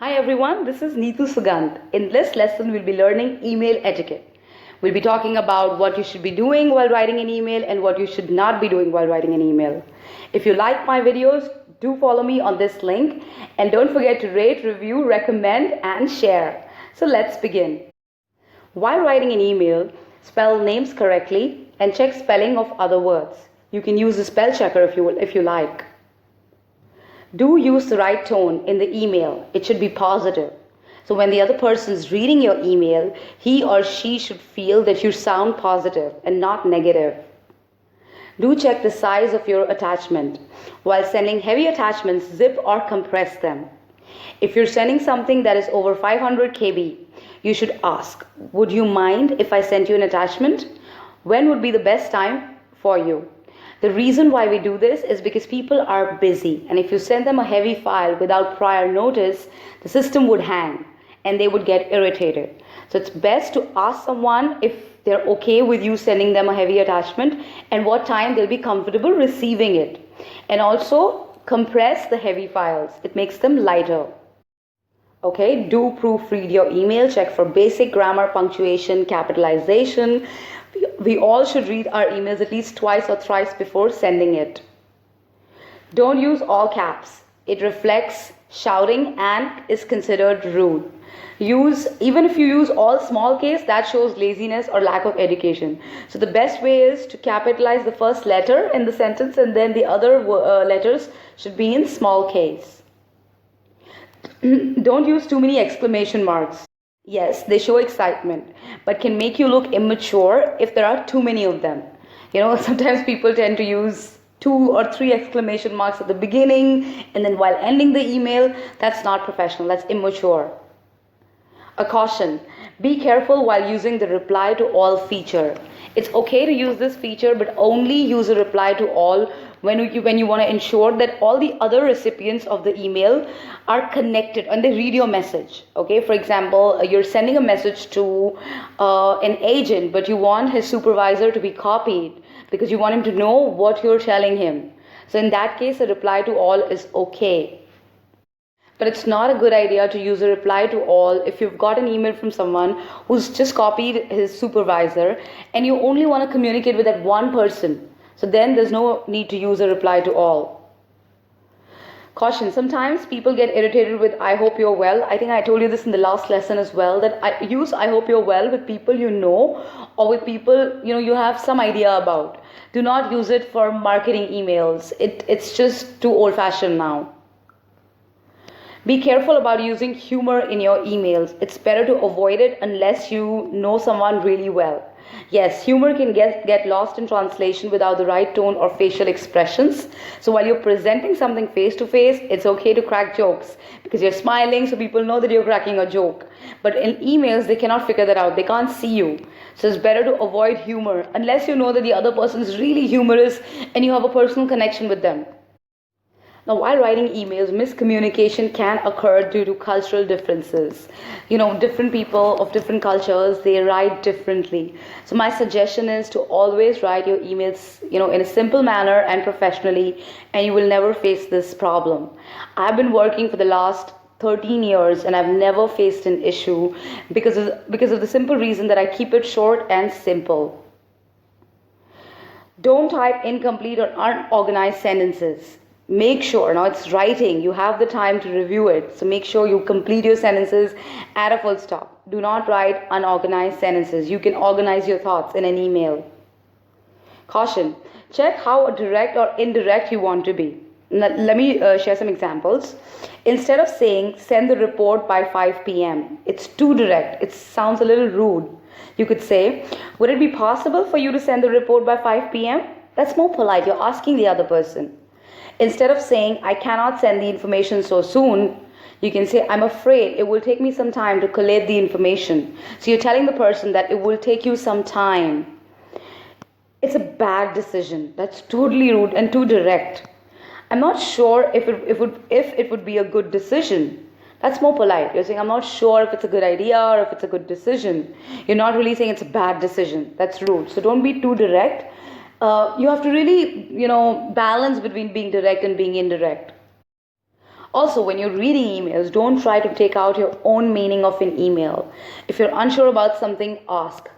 Hi everyone, this is Neetu Sugandh. In this lesson, we'll be learning email etiquette. We'll be talking about what you should be doing while writing an email and what you should not be doing while writing an email. If you like my videos, do follow me on this link and don't forget to rate, review, recommend and share. So let's begin. While writing an email, spell names correctly and check spelling of other words. You can use the spell checker if you like. Do use the right tone in the email. It should be positive. So when the other person is reading your email, he or she should feel that you sound positive and not negative. Do check the size of your attachment. While sending heavy attachments, zip or compress them. If you're sending something that is over 500 KB, you should ask, would you mind if I sent you an attachment? When would be the best time for you? The reason why we do this is because people are busy, and if you send them a heavy file without prior notice, the system would hang and they would get irritated. So it's best to ask someone if they're okay with you sending them a heavy attachment and what time they'll be comfortable receiving it. And also compress the heavy files. It makes them lighter. Okay, do proofread your email, check for basic grammar, punctuation, capitalization. We all should read our emails at least twice or thrice before sending it. Don't use all caps. It reflects shouting and is considered rude. Even if you use all small case, that shows laziness or lack of education. So the best way is to capitalize the first letter in the sentence and then the other letters should be in small case. Don't use too many exclamation marks. Yes, they show excitement, but can make you look immature if there are too many of them. Sometimes people tend to use 2 or 3 exclamation marks at the beginning and then while ending the email. That's not professional, that's immature. A caution, be careful while using the reply to all feature. It's okay to use this feature, but only use a reply to all when you want to ensure that all the other recipients of the email are connected and they read your message. Okay, for example, you're sending a message to an agent, but you want his supervisor to be copied because you want him to know what you're telling him. So in that case, a reply to all is okay. But it's not a good idea to use a reply to all if you've got an email from someone who's just copied his supervisor and you only want to communicate with that one person. So then there's no need to use a reply to all. Caution, sometimes people get irritated with I hope you're well. I think I told you this in the last lesson as well, that I use I hope you're well with people you know or with people you have some idea about. Do not use it for marketing emails. It's just too old-fashioned now. Be careful about using humor in your emails. It's better to avoid it unless you know someone really well. Yes, humor can get lost in translation without the right tone or facial expressions. So while you're presenting something face to face, it's okay to crack jokes because you're smiling so people know that you're cracking a joke. But in emails, they cannot figure that out. They can't see you. So it's better to avoid humor unless you know that the other person is really humorous and you have a personal connection with them. Now, while writing emails, miscommunication can occur due to cultural differences. Different people of different cultures, they write differently. So my suggestion is to always write your emails, in a simple manner and professionally, and you will never face this problem. I've been working for the last 13 years and I've never faced an issue because of the simple reason that I keep it short and simple. Don't type incomplete or unorganized sentences. Make sure, now it's writing, you have the time to review it. So make sure you complete your sentences at a full stop. Do not write unorganized sentences. You can organize your thoughts in an email. Caution, check how direct or indirect you want to be. Now, let me share some examples. Instead of saying, send the report by 5 p.m., it's too direct. It sounds a little rude. You could say, would it be possible for you to send the report by 5 p.m.? That's more polite. You're asking the other person. Instead of saying, I cannot send the information so soon, you can say, I'm afraid it will take me some time to collate the information. So you're telling the person that it will take you some time. It's a bad decision. That's totally rude and too direct. I'm not sure if it would be a good decision. That's more polite. You're saying, I'm not sure if it's a good idea or if it's a good decision. You're not really saying it's a bad decision. That's rude. So don't be too direct. You have to really, balance between being direct and being indirect. Also, when you're reading emails, don't try to take out your own meaning of an email. If you're unsure about something, ask.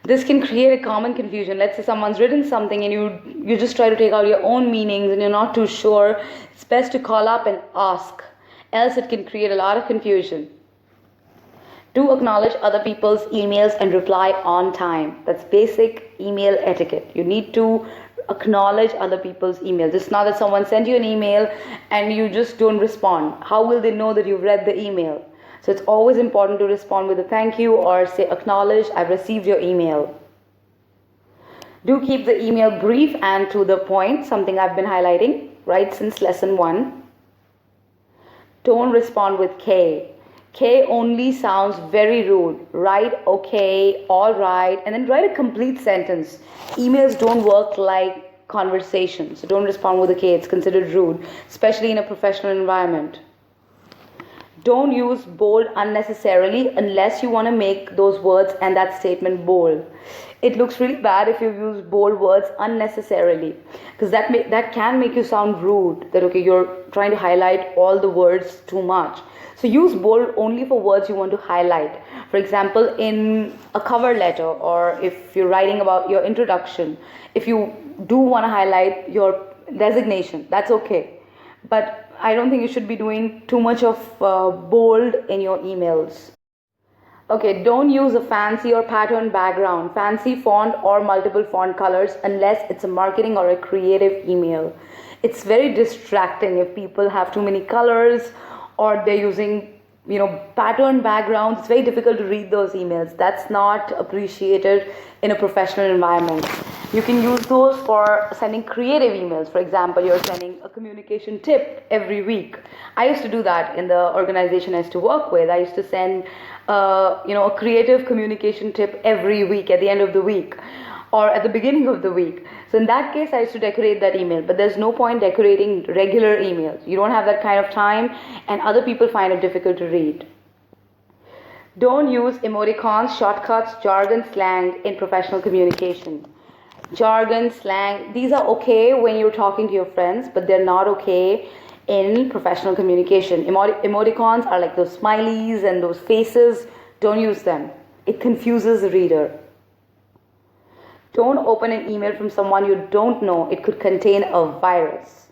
This can create a common confusion. Let's say someone's written something and you just try to take out your own meanings and you're not too sure. It's best to call up and ask. Else it can create a lot of confusion. Do acknowledge other people's emails and reply on time. That's basic email etiquette. You need to acknowledge other people's emails. It's not that someone sent you an email and you just don't respond. How will they know that you've read the email? So it's always important to respond with a thank you or say acknowledge, I've received your email. Do keep the email brief and to the point, something I've been highlighting right since lesson 1. Don't respond with K. K only sounds very rude. Write okay, all right, and then write a complete sentence. Emails don't work like conversations, so don't respond with a K. It's considered rude, especially in a professional environment. Don't use bold unnecessarily unless you want to make those words and that statement bold. It looks really bad if you use bold words unnecessarily, because that can make you sound rude, that okay, you're trying to highlight all the words too much. So use bold only for words you want to highlight. For example, in a cover letter, or if you're writing about your introduction, if you do want to highlight your designation, that's okay. But I don't think you should be doing too much of bold in your emails. Okay, don't use a fancy or patterned background, fancy font or multiple font colors unless it's a marketing or a creative email. It's very distracting if people have too many colors or they're using patterned backgrounds. It's very difficult to read those emails. That's not appreciated in a professional environment. You can use those for sending creative emails. For example, you're sending a communication tip every week. I used to do that in the organization I used to work with. I used to send a creative communication tip every week at the end of the week or at the beginning of the week. So in that case, I used to decorate that email, but there's no point decorating regular emails. You don't have that kind of time and other people find it difficult to read. Don't use emoticons, shortcuts, jargon, slang in professional communication. Jargon, slang, these are okay when you're talking to your friends, but they're not okay in professional communication. Emoticons are like those smileys and those faces. Don't use them. It confuses the reader. Don't open an email from someone you don't know. It could contain a virus.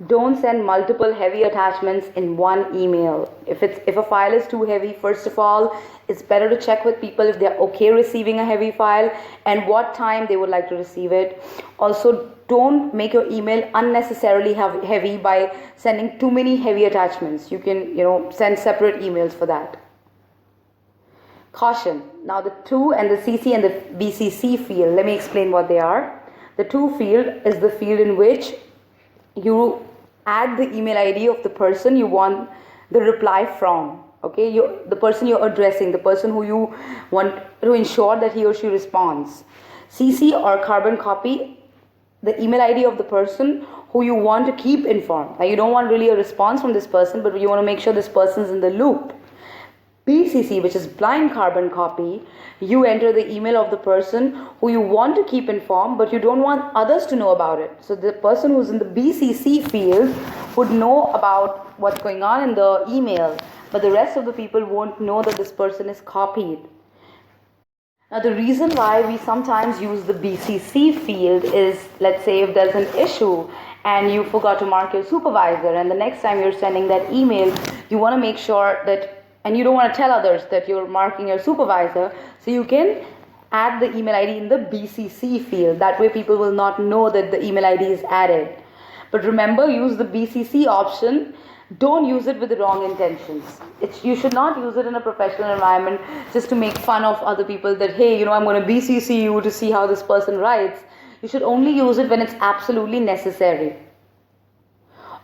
Don't send multiple heavy attachments in one email. If a file is too heavy, first of all, it's better to check with people if they're okay receiving a heavy file and what time they would like to receive it. Also, don't make your email unnecessarily heavy by sending too many heavy attachments. You can, send separate emails for that. Caution. Now the to and the CC and the BCC field, let me explain what they are. The to field is the field in which you add the email ID of the person you want the reply from. Okay, the person you're addressing, the person who you want to ensure that he or she responds. CC or carbon copy, the email ID of the person who you want to keep informed. Now you don't want really a response from this person, but you want to make sure this person's in the loop. BCC, which is blind carbon copy, you enter the email of the person who you want to keep informed, but you don't want others to know about it. So the person who's in the BCC field would know about what's going on in the email, but the rest of the people won't know that this person is copied. Now the reason why we sometimes use the BCC field is, let's say if there's an issue and you forgot to mark your supervisor, and the next time you're sending that email, you want to make sure that, and you don't want to tell others that you're marking your supervisor, so you can add the email ID in the BCC field. That way people will not know that the email ID is added. But remember, use the BCC option. Don't use it with the wrong intentions. You should not use it in a professional environment just to make fun of other people that, hey, I'm going to BCC you to see how this person writes. You should only use it when it's absolutely necessary.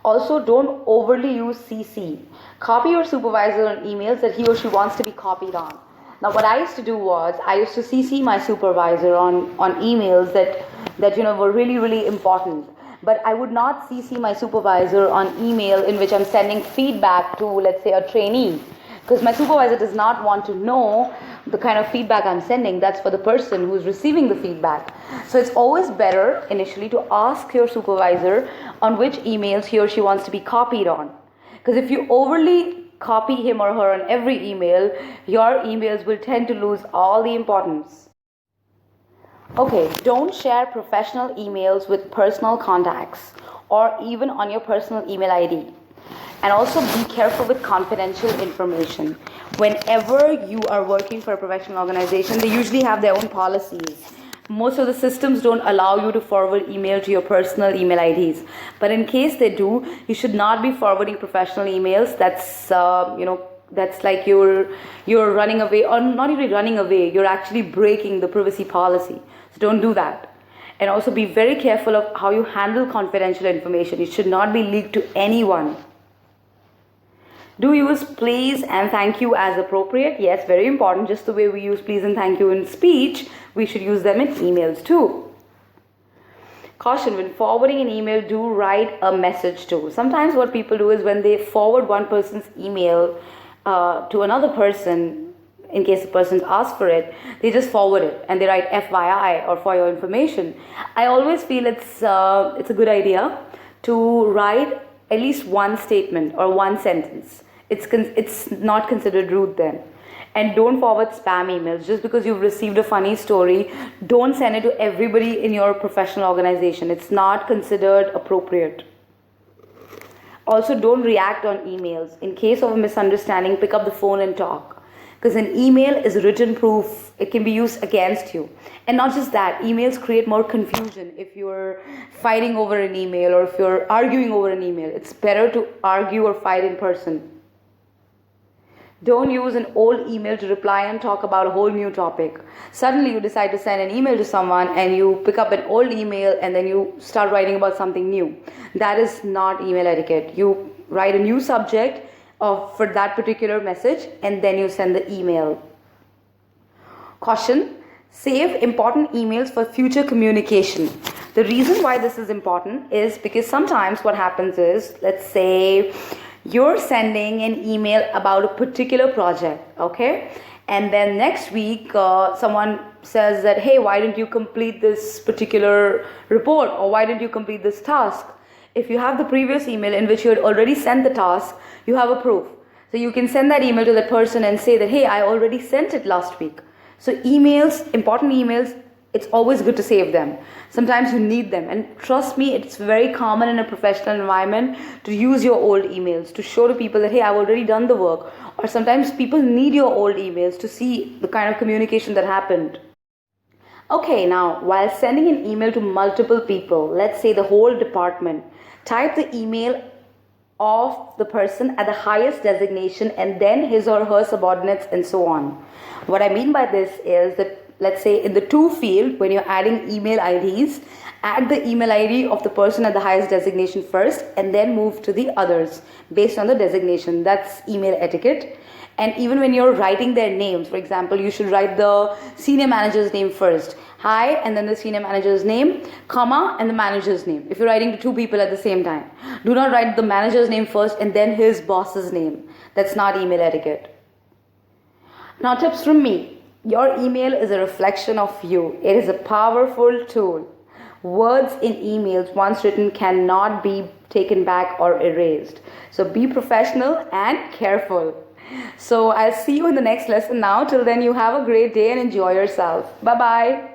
Also, don't overly use CC. Copy your supervisor on emails that he or she wants to be copied on. Now, what I used to do was, I used to CC my supervisor on emails that were really, really important. But I would not CC my supervisor on email in which I'm sending feedback to, let's say, a trainee. Because my supervisor does not want to know the kind of feedback I'm sending, that's for the person who's receiving the feedback. So it's always better initially to ask your supervisor on which emails he or she wants to be copied on. Because if you overly copy him or her on every email, your emails will tend to lose all the importance. Okay, don't share professional emails with personal contacts or even on your personal email ID. And also be careful with confidential information. Whenever you are working for a professional organization, they usually have their own policies. Most of the systems don't allow you to forward email to your personal email IDs. But in case they do, you should not be forwarding professional emails. That's like you're running away, or not even running away, you're actually breaking the privacy policy. So don't do that. And also be very careful of how you handle confidential information. It should not be leaked to anyone. Do use please and thank you as appropriate. Yes, very important. Just the way we use please and thank you in speech, we should use them in emails too. Caution, when forwarding an email, do write a message too. Sometimes what people do is when they forward one person's email to another person, in case the person asks for it, they just forward it and they write FYI or for your information. I always feel it's a good idea to write at least one statement or one sentence. It's not considered rude then. And don't forward spam emails. Just because you've received a funny story, don't send it to everybody in your professional organization. It's not considered appropriate. Also, don't react on emails. In case of a misunderstanding, pick up the phone and talk. Because an email is written proof. It can be used against you. And not just that, emails create more confusion if you're fighting over an email or if you're arguing over an email. It's better to argue or fight in person. Don't use an old email to reply and talk about a whole new topic. Suddenly you decide to send an email to someone and you pick up an old email and then you start writing about something new. That is not email etiquette. You write a new subject for that particular message and then you send the email. Caution, save important emails for future communication. The reason why this is important is because sometimes what happens is, let's say you're sending an email about a particular project, okay? And then next week, someone says that, hey, why didn't you complete this particular report? Or why didn't you complete this task? If you have the previous email in which you had already sent the task, you have a proof. So you can send that email to that person and say that, hey, I already sent it last week. So emails, important emails, it's always good to save them. Sometimes you need them. And trust me, it's very common in a professional environment to use your old emails to show to people that, hey, I've already done the work. Or sometimes people need your old emails to see the kind of communication that happened. Okay, now, while sending an email to multiple people, let's say the whole department, type the email of the person at the highest designation and then his or her subordinates and so on. What I mean by this is that, let's say in the to field, when you're adding email IDs, add the email ID of the person at the highest designation first and then move to the others based on the designation. That's email etiquette. And even when you're writing their names, for example, you should write the senior manager's name first. Hi, and then the senior manager's name, comma, and the manager's name. If you're writing to two people at the same time. Do not write the manager's name first and then his boss's name. That's not email etiquette. Now, tips from me. Your email is a reflection of you. It is a powerful tool. Words in emails, once written, cannot be taken back or erased. So be professional and careful. So I'll see you in the next lesson now. Till then, you have a great day and enjoy yourself. Bye-bye.